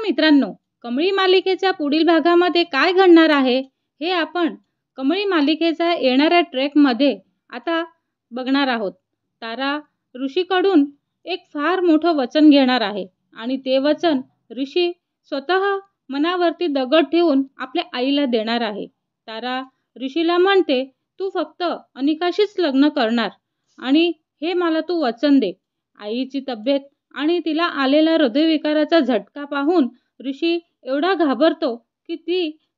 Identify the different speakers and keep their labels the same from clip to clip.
Speaker 1: नमस्कार मित्रांनो, कमळी मालिकेच्या पुढील भागामध्ये काय घडणार आहे हे आपण कमळी मालिकेच्या येणाऱ्या ट्रॅकमध्ये आता बघणार आहोत। तारा ऋषीकडून एक फार मोठं वचन घेणार आहे आणि ते वचन ऋषी स्वतः मनावरती दगड ठेवून आपल्या आईला देणार आहे। तारा ऋषीला म्हणते, तू फक्त अनिकाशीच लग्न करणार आणि हे मला तू वचन दे। आईची तब्येत आणि तिला आलेला हृदयविकाराचा झटका पाहून ऋषी एवढा घाबरतो की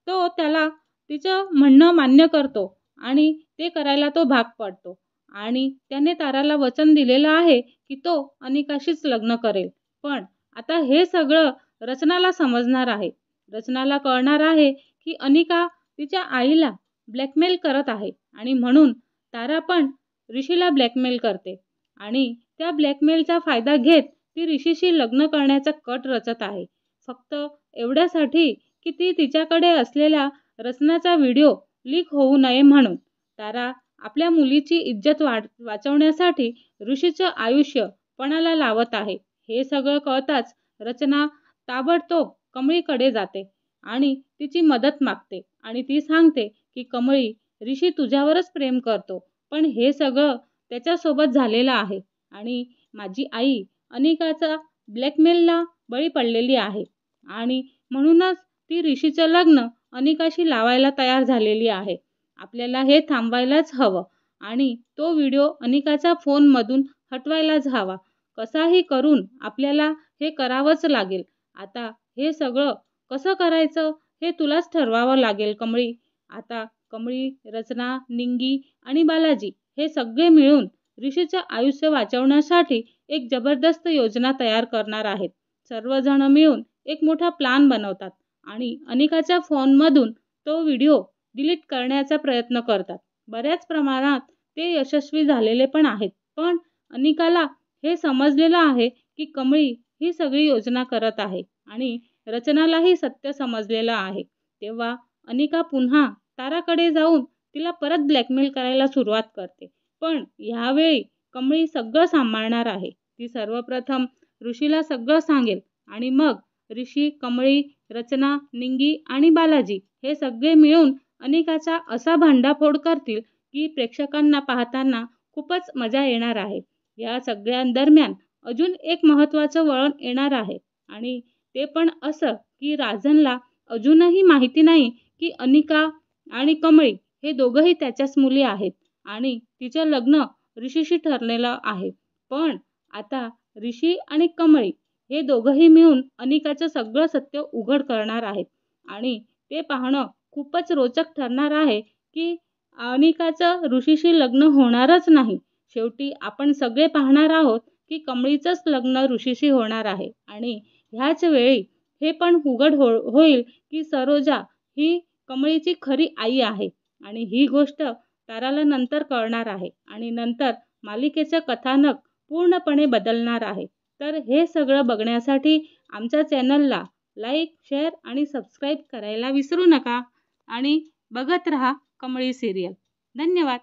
Speaker 1: त्याला तिचं म्हणणं मान्य करतो आणि ते करायला तो भाग पडतो आणि त्याने ताराला वचन दिलेलं आहे की तो अनिकाशीच लग्न करेल। पण आता हे सगळं रचनाला समजणार आहे। रचनाला कळणार आहे की अनिका तिच्या आईला ब्लॅकमेल करत आहे आणि म्हणून तारा पण ऋषीला ब्लॅकमेल करते आणि त्या ब्लॅकमेलचा फायदा घेत ती ऋषीशी लग्न करण्याचा कट रचत आहे, फक्त एवढ्यासाठी की ती तिच्याकडे असलेला रचनाचा व्हिडिओ लीक होऊ नये म्हणून। तारा आपल्या मुलीची इज्जत वाचवण्यासाठी ऋषीचं आयुष्य पणाला लावत आहे। हे सगळं कळताच रचना ताबडतोब कमळीकडे जाते आणि तिची मदत मागते आणि ती सांगते की कमळी, ऋषी तुझ्यावरच प्रेम करतो, पण हे सगळं त्याच्यासोबत झालेलं आहे आणि माझी आई अनिकाचा ब्लॅकमेलला बळी पडलेली आहे आणि म्हणूनच ती ऋषीचं लग्न अनिकाशी लावायला तयार झालेली आहे। आपल्याला हे थांबवायलाच हवं आणि तो व्हिडिओ अनिकाच्या फोनमधून हटवायलाच हवा। कसाही करून आपल्याला हे करावंच लागेल। आता हे सगळं कसं करायचं हे तुलाच ठरवावं लागेल कमळी। आता कमळी, रचना, निंगी आणि बालाजी हे सगळे मिळून ऋषीचं आयुष्य वाचवण्यासाठी एक जबरदस्त योजना तयार करणार आहेत। सर्वजण मिळून एक मोठा प्लान बनवतात आणि अनिकाच्या फोनमधून तो व्हिडिओ डिलीट करण्याचा प्रयत्न करतात। बऱ्याच प्रमाणात ते यशस्वी झालेले पण आहेत, पण अनिकाला हे समजलेलं आहे की कमळी ही सगळी योजना करत आहे आणि रचनालाही सत्य समजलेलं आहे। तेव्हा अनिका पुन्हा ताराकडे जाऊन तिला परत ब्लॅकमेल करायला सुरुवात करते, पण ह्यावेळी कमळी सगळं सांभाळणार आहे। ती सर्वप्रथम ऋषीला सगळं सांगेल आणि मग ऋषी, कमळी, रचना, निंगी आणि बालाजी हे सगळे मिळून अनिकाचा असा भांडाफोड करतील की प्रेक्षकांना पाहताना खूपच मजा येणार आहे। या सगळ्यांदरम्यान अजून एक महत्त्वाचं वळण येणार आहे आणि ते पण असं की राजनला अजूनही माहिती नाही की अनिका आणि कमळी हे दोघंही त्याच्याच मुली आहेत आणि तिचं लग्न ऋषीशी ठरलेलं आहे। पण आता ऋषी आणि कमळी हे दोघंही मिळून अनिकाचं सगळं सत्य उघड करणार आहेत आणि ते पाहणं खूपच रोचक ठरणार आहे की अनिकाचं ऋषीशी लग्न होणारच नाही। शेवटी आपण सगळे पाहणार आहोत की कमळीचंच लग्न ऋषीशी होणार आहे आणि ह्याच वेळी हे पण उघड होईल की सरोजा ही कमळीची खरी आई आहे आणि ही गोष्ट ताराला नंतर कळणार आहे आणि नंतर मालिकेचं कथानक पूर्णपणे बदलणार आहे। तर हे सगळं बघण्यासाठी आमच्या चॅनलला लाईक, शेअर आणि सबस्क्राईब करायला विसरू नका आणि बघत रहा कमळी सिरियल। धन्यवाद।